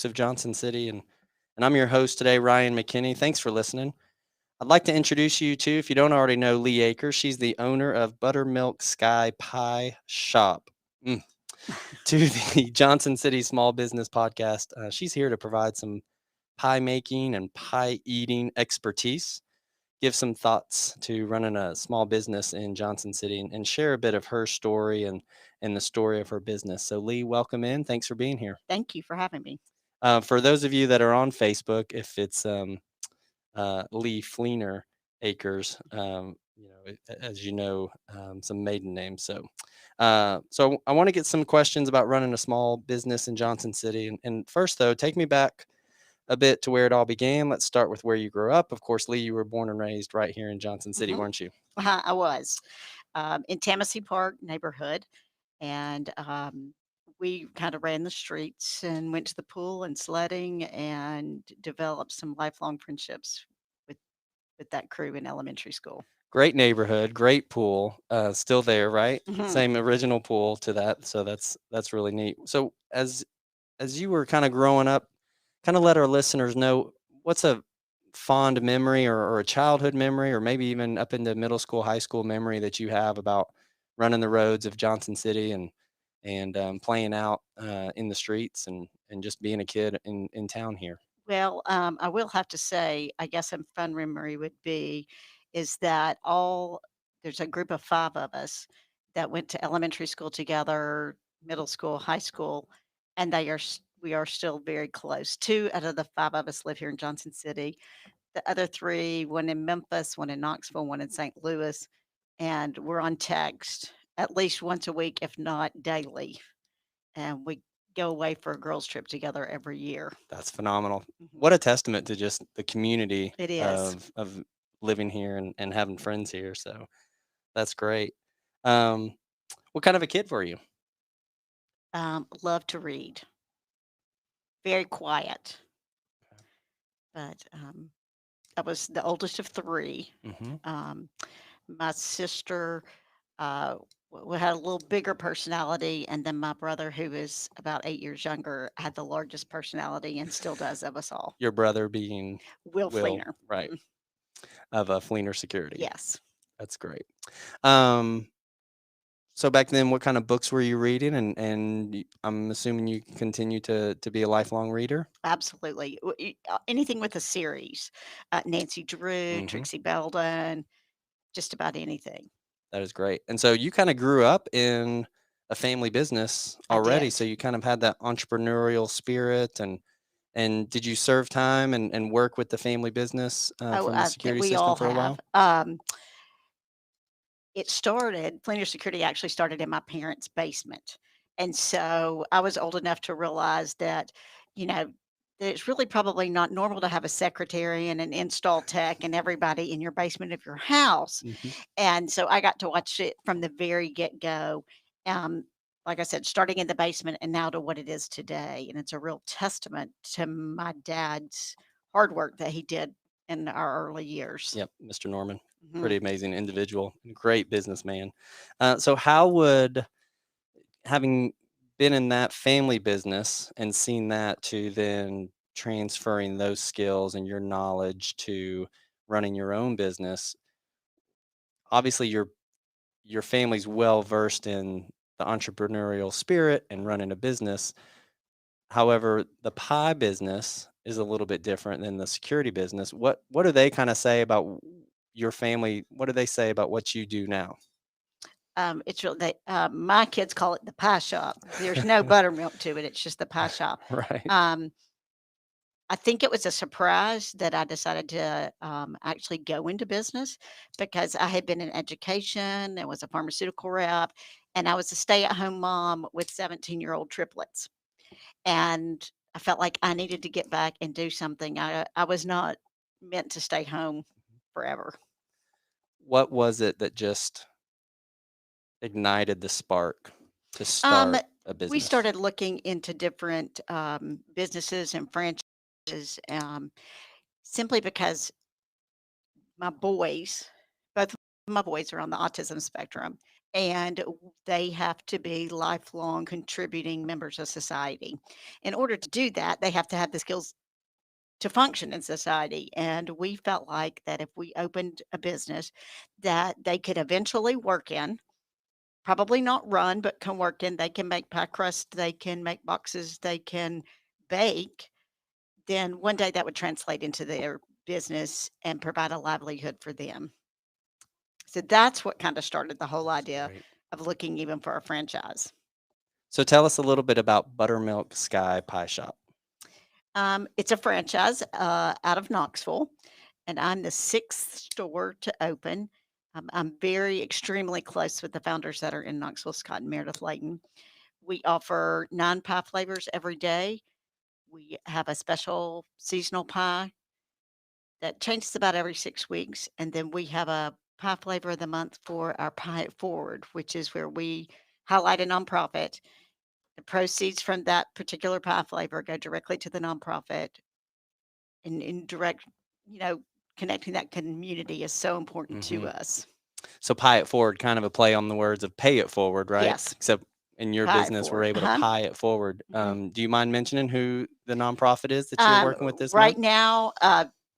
of Johnson City, and I'm your host today, Ryan McKinney. Thanks for listening. I'd like to introduce you to, if you don't already know, Lee Akers. She's the owner of Buttermilk Sky Pie Shop. Mm. To the Johnson City Small Business podcast. She's here to provide some pie making and pie eating expertise, give some thoughts to running a small business in Johnson City, and share a bit of her story and the story of her business. So, Lee, welcome in. Thanks for being here. Thank you for having me. For those of you that are on Facebook, if it's Lee Fleener Acres, as you know, some maiden names. So I want to get some questions about running a small business in Johnson City. And first, though, take me back a bit to where it all began. Let's start with where you grew up. Of course, Lee, you were born and raised right here in Johnson City, hmm weren't you? I was in Tamasee Park neighborhood, and we kind of ran the streets and went to the pool and sledding and developed some lifelong friendships with with that crew in elementary school. Great neighborhood, great pool, still there, right? hmm Same original pool to that, so that's really neat. So as you were kind of growing up, kind of let our listeners know what's a fond memory or a childhood memory, or maybe even up into middle school, high school memory that you have about running the roads of Johnson City and playing out in the streets and just being a kid in town here. Well, I will have to say, I guess a fun memory would be is that all there's a group of five of us that went to elementary school together, middle school, high school, and we are still very close. Two out of the five of us live here in Johnson City. The other three, one in Memphis, one in Knoxville, one in St. Louis, and we're on text at least once a week, if not daily. And we go away for a girls' trip together every year. That's phenomenal. Mhm. What a testament to just the community It is. of living here and having friends here. So that's great. Um, what kind of a kid were you? Love to read. Very quiet, but I was the oldest of three. Hmm. Um, my sister had a little bigger personality, and then my brother, who is about 8 years younger, had the largest personality and still does of us all. Your brother being Will Will, Fleener. right, of Fleener Security. Yes, That's great. Um, so back then, what kind of books were you reading? And I'm assuming you continue to be a lifelong reader. absolutely. Anything with a series, Nancy Drew, Hmm. Trixie Belden, just about anything. That is great. And so you kind of grew up in a family business I already, did. so you kind of had that entrepreneurial spirit. And did you serve time and work with the family business Oh, from the I think security we system all for a have. while? Fleener Security actually started in my parents' basement. And so I was old enough to realize that, you know, that it's really probably not normal to have a secretary and an install tech and everybody in your basement of your house. Hmm. And so I got to watch it from the very get go. Um, like I said, starting in the basement and now to what it is today. And it's a real testament to my dad's hard work that he did in our early years. Yep, Mr. Norman, Mhm. pretty amazing individual, great businessman. So how would having been in that family business and seen that to then transferring those skills and your knowledge to running your own business, obviously your family's well versed in the entrepreneurial spirit and running a business. However, the pie business is a little bit different than the security business. What do they kind of say about your family? What do they say about what you do now? It's real my kids call it the pie shop. There's no buttermilk to it, it's just the pie shop. Right. Um, I think it was a surprise that I decided to, actually go into business because I had been in education and was a pharmaceutical rep, and I was a stay-at-home mom with 17-year-old triplets, and I felt like I needed to get back and do something. I was not meant to stay home forever. What was it that just ignited the spark to Um, start a we business? started looking into different businesses and franchises simply because my boys, both of my boys are on the autism spectrum. and they have to be lifelong contributing members of society. In order to do that, they have to have the skills to function in society. And we felt like that if we opened a business that they could eventually work in, probably not run, but can work in, they can make pie crust, they can make boxes, they can bake, then one day that would translate into their business and provide a livelihood for them. So that's what kind of started the whole That's idea great. of looking even for a franchise. So tell us a little bit about Buttermilk Sky Pie Shop. It's a franchise out of Knoxville, and I'm the sixth store to open. I'm very extremely close with the founders that are in Knoxville, Scott and Meredith Layton. We offer 9 pie flavors every day. We have a special seasonal pie that changes about every 6 weeks, and then we have a pie flavor of the month for our Pie It Forward, which is where we highlight a nonprofit. The proceeds from that particular pie flavor go directly to the nonprofit, and in direct, you know, connecting that community is so important to Mhm. us. So pie it forward, kind of a play on the words of pay it forward, right? Yes, Except in your Pie It business, we're Forward. able to pie it forward. Mhm. Do you mind mentioning who the nonprofit is that you're Um, working with this right month? now,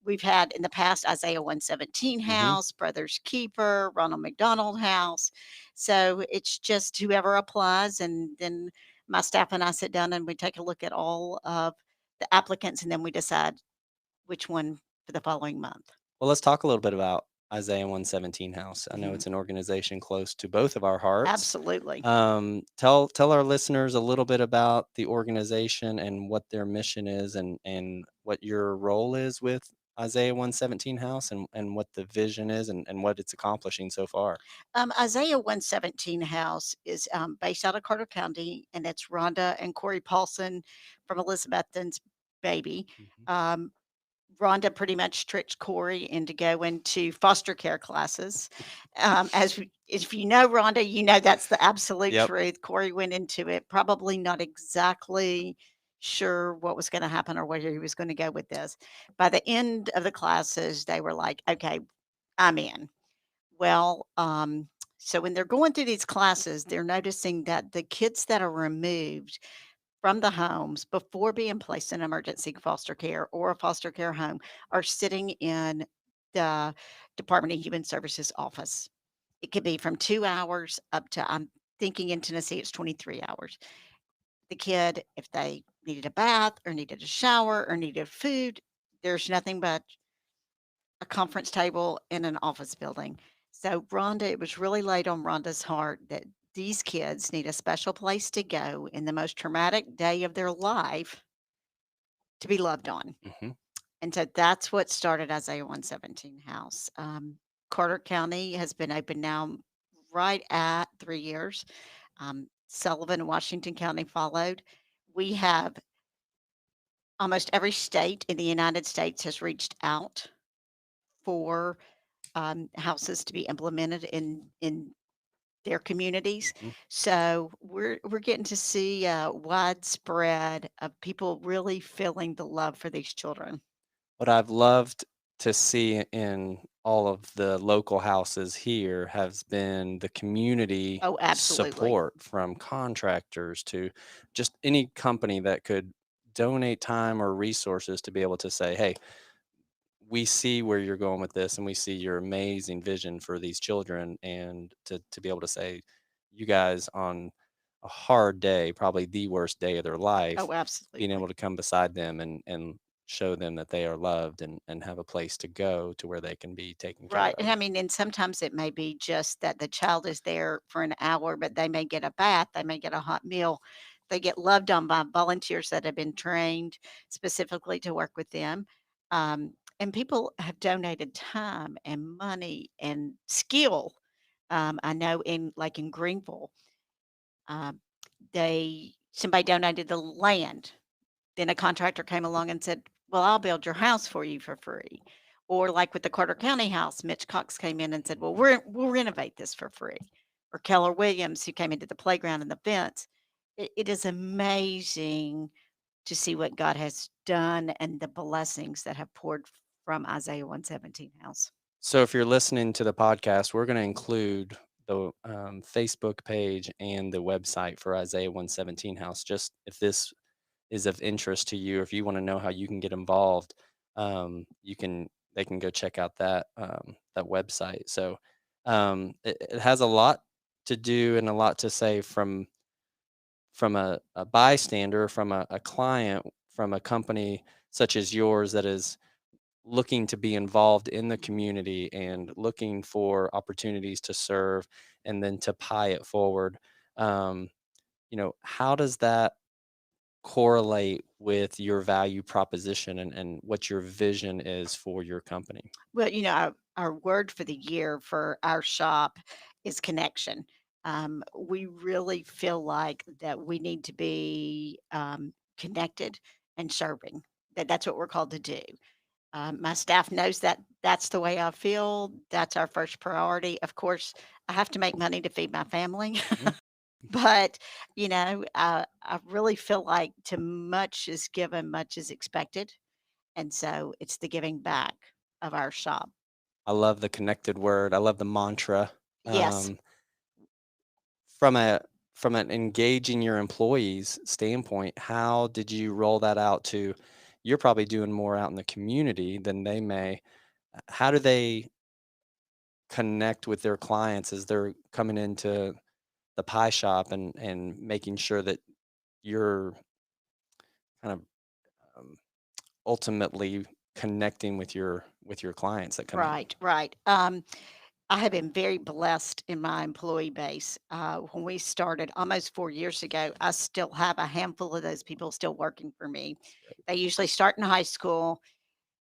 we've had in the past Isaiah 117 Mhm. House, Brothers Keeper, Ronald McDonald House. So it's just whoever applies, and then my staff and I sit down and we take a look at all of the applicants, and then we decide which one for the following month. Well, let's talk a little bit about Isaiah 117 House. I know Mhm. it's an organization close to both of our hearts. Absolutely. Tell our listeners a little bit about the organization and what their mission is, and what your role is with Isaiah 117 House, and what the vision is, and what it's accomplishing so far. Isaiah 117 House is based out of Carter County, and it's Rhonda and Corey Paulson from Elizabethton's baby. Mhm. Um, Rhonda pretty much tricked Corey into going to foster care classes. If you know Rhonda, you know that's the absolute Yep. truth. Corey went into it probably not exactly sure what was going to happen or where he was going to go with this. By the end of the classes, they were like, "Okay, I'm in." Well, so when they're going through these classes, they're noticing that the kids that are removed from the homes before being placed in emergency foster care or a foster care home are sitting in the Department of Human Services office. It could be from 2 hours up to, I'm thinking in Tennessee, it's 23 hours. The kid, if they needed a bath or needed a shower or needed food, there's nothing but a conference table in an office building. So Rhonda, it was really laid on Rhonda's heart that these kids need a special place to go in the most traumatic day of their life to be loved on. Mhm. And so that's what started Isaiah 117 House. Carter County has been open now right at 3 years. Sullivan and Washington County followed. We have almost every state in the United States has reached out for houses to be implemented in their communities. Mhm. So we're getting to see widespread of people really feeling the love for these children. What I've loved to see in all of the local houses here has been the community Oh, absolutely. support from contractors to just any company that could donate time or resources to be able to say, hey, we see where you're going with this, and we see your amazing vision for these children, and to be able to say, you guys on a hard day, probably the worst day of their life, Oh, being absolutely. able to come beside them and show them that they are loved, and have a place to go to where they can be taken care Right. of. And I mean, and sometimes it may be just that the child is there for an hour, but they may get a bath, they may get a hot meal. They get loved on by volunteers that have been trained specifically to work with them. And people have donated time and money and skill. I know in like in Greenville, um, they somebody donated the land. Then a contractor came along and said, "Well, I'll build your house for you for free." Or like with the Carter County house, Mitch Cox came in and said, "Well, Mhm. we'll renovate this for free." Or Keller Williams, who came into the playground and the fence. It is amazing to see what God has done and the blessings that have poured from Isaiah 117 house. So if you're listening to the podcast, we're going to include Facebook page and the website for Isaiah 117 House. Just if this is of interest to you, if you want to know how you can get involved, you can they can go check out that website. So it has a lot to do and a lot to say from a bystander, from a client, from a company such as yours that is looking to be involved in the community and looking for opportunities to serve and then to pie it forward. Um, how does that correlate with your value proposition and what your vision is for your company? Well, our word for the year for our shop is connection. We really feel like that we need to be connected and serving. That's what we're called to do. My staff knows that that's the way I feel. That's our first priority. Of course, I have to make money to feed my family, Mhm. but I really feel like to much is given, much is expected, and so it's the giving back of our shop. I love the connected word. I love the mantra. Yes. Um, from a from an engaging your employees standpoint, how did you roll that out to you're probably doing more out in the community than they may. How do they connect with their clients as they're coming into the pie shop and making sure that you're kind of um, ultimately connecting with your clients that come in? Right, right. I have been very blessed in my employee base. When we started almost 4 years ago, I still have a handful of those people still working for me. They usually start in high school,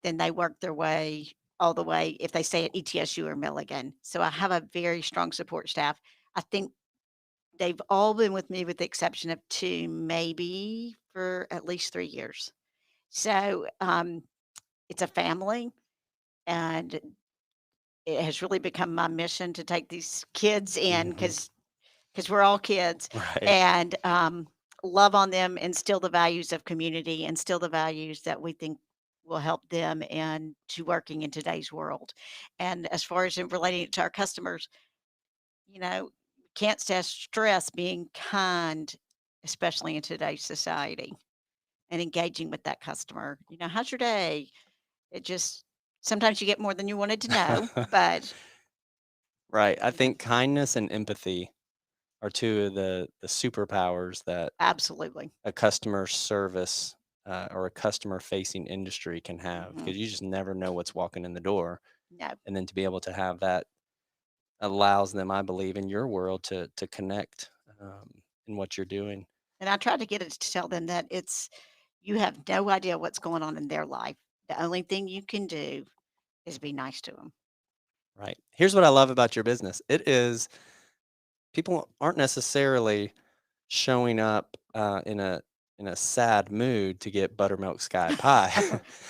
then they work their way all the way if they stay at ETSU or Milligan. So I have a very strong support staff. I think they've all been with me with the exception of two, maybe for at least 3 years. So it's a family, and it has really become my mission to take these kids in Mhm. because we're all kids Right. and love on them, instill the values of community, instill the values that we think will help them and to working in today's world. And as far as in relating it to our customers, can't stress being kind, especially in today's society, and engaging with that customer. How's your day? It just sometimes you get more than you wanted to know, but Right. I you know, think kindness and empathy are two of the superpowers that absolutely. a customer service or a customer facing industry can have Hmm. because you just never know what's walking in the door. No. And then to be able to have that allows them, I believe, in your world to connect in what you're doing. And I try to get it to tell them that you have no idea what's going on in their life. The only thing you can do is be nice to them. Right. Here's what I love about your business. It is people aren't necessarily showing up in a sad mood to get buttermilk sky pie,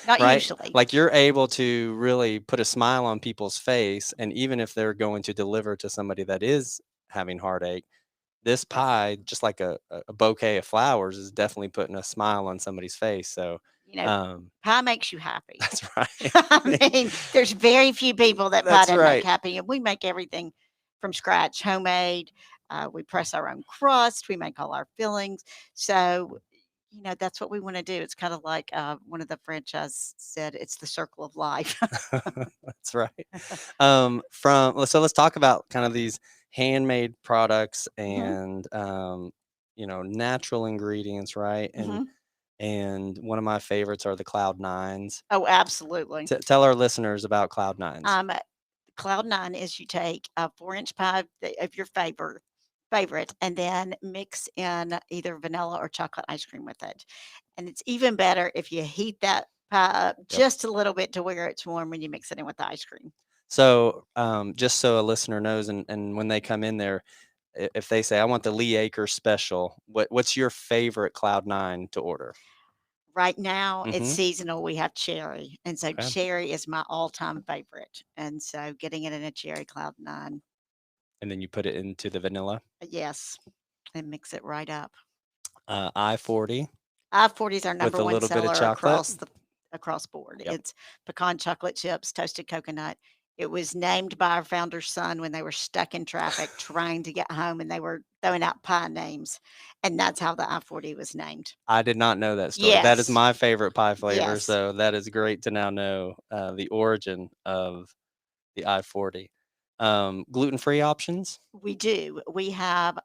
Not right? usually. Like you're able to really put a smile on people's face, and even if they're going to deliver to somebody that is having heartache, this pie, just like a bouquet of flowers, is definitely putting a smile on somebody's face. So, You know, um, pie makes you happy. that's right. I mean, there's very few people that pie That's doesn't make right. happy, and we make everything from scratch, homemade. We press our own crust. We make all our fillings. So, that's what we want to do. It's kind of like one of the franchise said, it's the circle of life. That's right. Let's talk about kind of these handmade products Hmm. and natural ingredients, right? And Hmm. and one of my favorites are the Cloud Nines. Oh, absolutely. Tell our listeners about Cloud Nines. Um, Cloud nine is you take a 4-inch pie of your favorite, and then mix in either vanilla or chocolate ice cream with it. And it's even better if you heat that pie up Yep. just a little bit to where it's warm when you mix it in with the ice cream. So, just so a listener knows, and when they come in there, if they say, "I want the Lee Acres special," what's your favorite Cloud Nine to order? Right now, it's Mm-hmm. seasonal. We have cherry, and so Okay. cherry is my all-time favorite. And so getting it in a cherry cloud nine, And then you put it into the vanilla. yes, and mix it right up. I-40 I-40 is our with number a one little bit of seller chocolate. across board. Yep. It's pecan chocolate chips, toasted coconut. It was named by our founder's son when they were stuck in traffic trying to get home, and they were throwing out pie names, and that's how the I-40 was named. I did not know that story. That is Yes, my favorite pie flavor, yes, so that is great to now know, the origin of the I-40. Gluten-free options? we do. We have,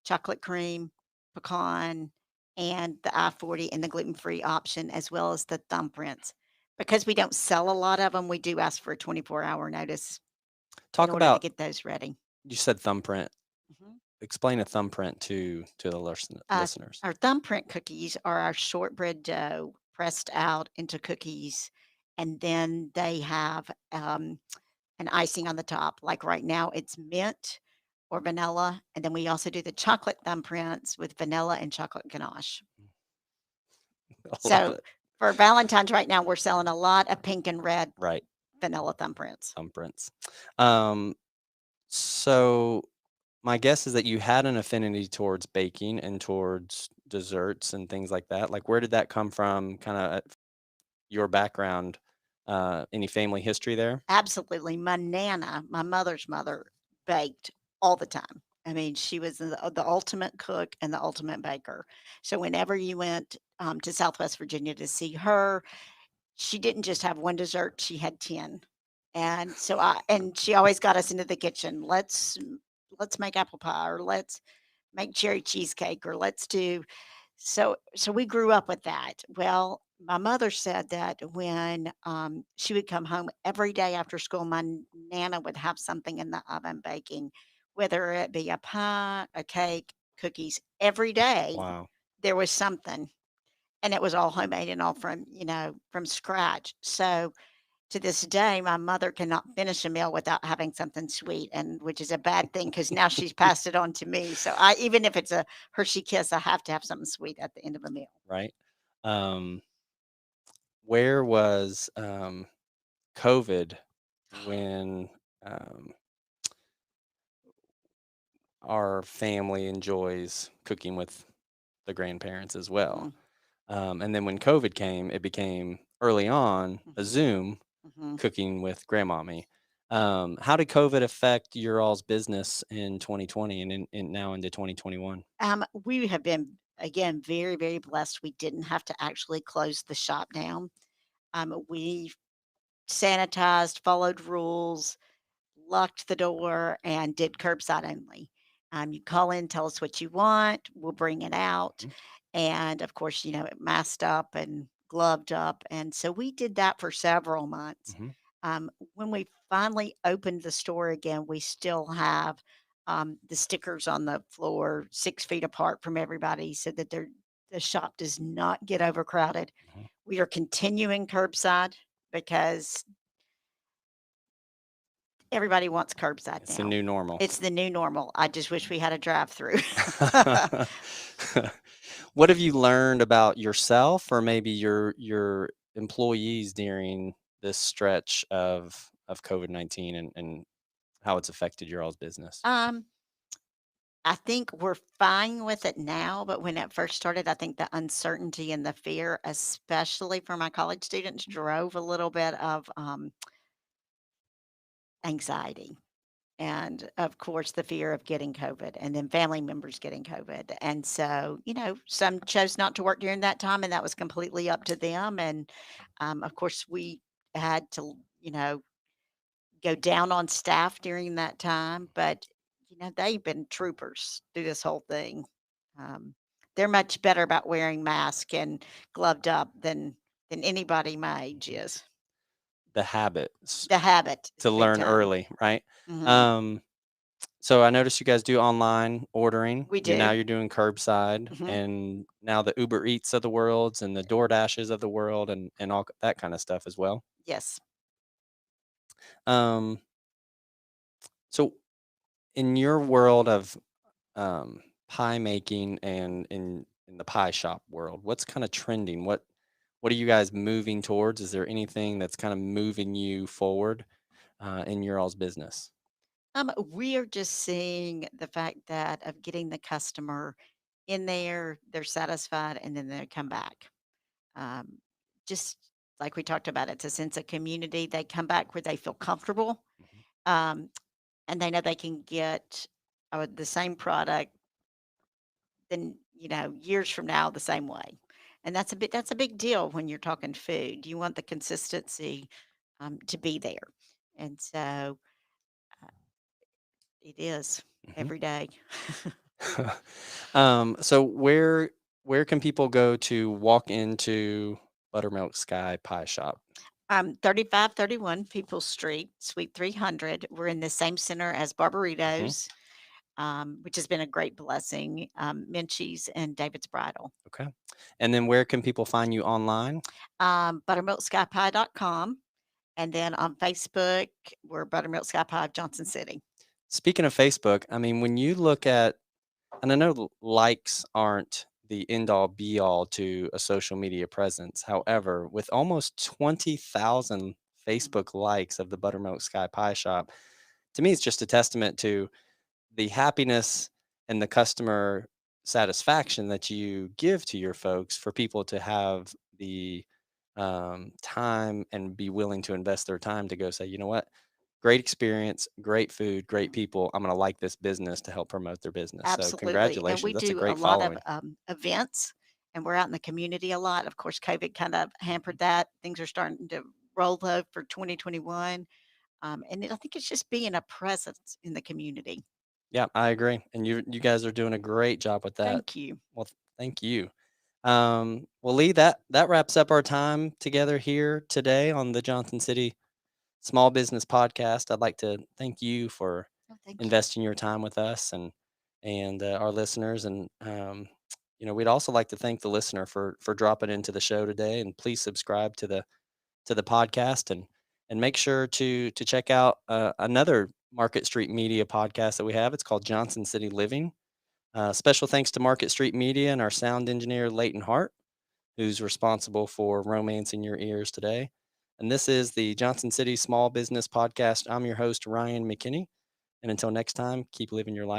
chocolate cream, pecan, and the I-40 and the gluten-free option, as well as the thumbprints. Because we don't sell a lot of them, we do ask for a 24-hour notice in Talk order to about get those ready. you said thumbprint. Mhm. Explain a thumbprint to the Uh, listeners. our thumbprint cookies are our shortbread dough pressed out into cookies, and then they have an icing on the top. Like right now, it's mint or vanilla, and then we also do the chocolate thumbprints with vanilla and chocolate ganache. I love So it. for Valentine's right now, we're selling a lot of pink and red Right, vanilla thumbprints. thumbprints. Um, so my guess is that you had an affinity towards baking and towards desserts and things like that. Like, where did that come from? Kinda your background, any family history there? Absolutely. My nana, my mother's mother, baked all the time. I mean, she was the ultimate cook and the ultimate baker. So whenever you went to Southwest Virginia to see her, she didn't just have one dessert, she had 10. And she always got us into the kitchen. Let's make apple pie, or let's make cherry cheesecake, or let's do so we grew up with that. Well, my mother said that when she would come home every day after school, my nana would have something in the oven baking, whether it be a pie, a cake, cookies. Every day Wow, there was something, and it was all homemade and all from scratch. So to this day, my mother cannot finish a meal without having something sweet, and which is a bad thing because now she's passed it on to me. So I even if it's a Hershey Kiss, I have to have something sweet at the end of a meal. right? Um, where was, COVID when, um, our family enjoys cooking with the grandparents as well? Mhm, And then when COVID came, it became early on a mhm, Zoom mhm. cooking with grandmommy. How did COVID affect your all's business in 2020 and now into 2021? We have been, again, very, very blessed. We didn't have to actually close the shop down. We sanitized, followed rules, locked the door, and did curbside only. You call in, tell us what you want, we'll bring it out. Mhm, And of course, masked up and gloved up. And so we did that for several months. mhm, When we finally opened the store again, we still have the stickers on the floor 6 feet apart from everybody so that the shop does not get overcrowded. mhm. We are continuing curbside because everybody wants curbside It's the now. new normal. It's the new normal. I just wish we had a drive-through. What have you learned about yourself or maybe your employees during this stretch of COVID-19 and how it's affected your all's business? Um, I think we're fine with it now, but when it first started, I think the uncertainty and the fear, especially for my college students, drove a little bit of anxiety. And of course, the fear of getting COVID and then family members getting COVID. And so, some chose not to work during that time, and that was completely up to them. And of course, we had to, go down on staff during that time. But, they've been troopers through this whole thing. Um, they're much better about wearing masks and gloved up than anybody my age is. The habits The habit is to big learn time. early, right? Hmm. Um, so I noticed you guys do online ordering. We Now do. you're doing curbside, Hmm. and now the Uber Eats of the worlds and the DoorDashes of the world and all that kind of stuff as well. Yes. Um, so in your world of pie making and in the pie shop world, what's kind of trending? What are you guys moving towards? Is there anything that's kind of moving you forward in your all's business? We are just seeing the fact that of getting the customer in there, they're satisfied, and then they come back. Um, just like we talked about, it's a sense of community. They come back where they feel comfortable, Mhm. um, and they know they can get the same product then, years from now the same way. And that's a big deal when you're talking food. You want the consistency to be there. And so uh, it is Mhm. every day. So where can people go to walk into Buttermilk Sky Pie Shop? 3531 People Street, Suite 300. We're in the same center as Mhm. Barbaritos, which has been a great blessing. Minchie's and David's Bridal. Okay. And then where can people find you online? Buttermilkskypie.com. And then on Facebook, we're Buttermilk Sky Pie of Johnson City. Speaking of Facebook, I mean, when you look at, and I know likes aren't the end all be all to a social media presence. However, with almost 20,000 Mm, Facebook likes of the Buttermilk Sky Pie Shop, to me, it's just a testament to the happiness and the customer satisfaction that you give to your folks for people to have the time and be willing to invest their time to go say, you know what, great experience, great food, great mm. people. I'm going to like this business to help promote their business. So, Absolutely. And congratulations. we That's a do a great lot of following. events and we're out in the community a lot. Of course, COVID kind of Mhm. hampered that. Things are starting to roll though for 2021. I think it's just being a presence in the community. Yeah, I agree. And you guys are doing a great job with that. Thank you. Well, thank you. Well, Lee, that wraps up our time together here today on the Johnson City Small Business Podcast. I'd like to thank you for Oh, thank you. investing your time with us and our listeners. And we'd also like to thank the listener for dropping into the show today. And please subscribe to the podcast and make sure to check out another Market Street Media podcast that we have. It's called Johnson City Living. Special thanks to Market Street Media and our sound engineer Leighton Hart, who's responsible for romancing your ears today. And this is the Johnson City Small Business Podcast. I'm your host, Ryan McKinney. And until next time, keep living your life.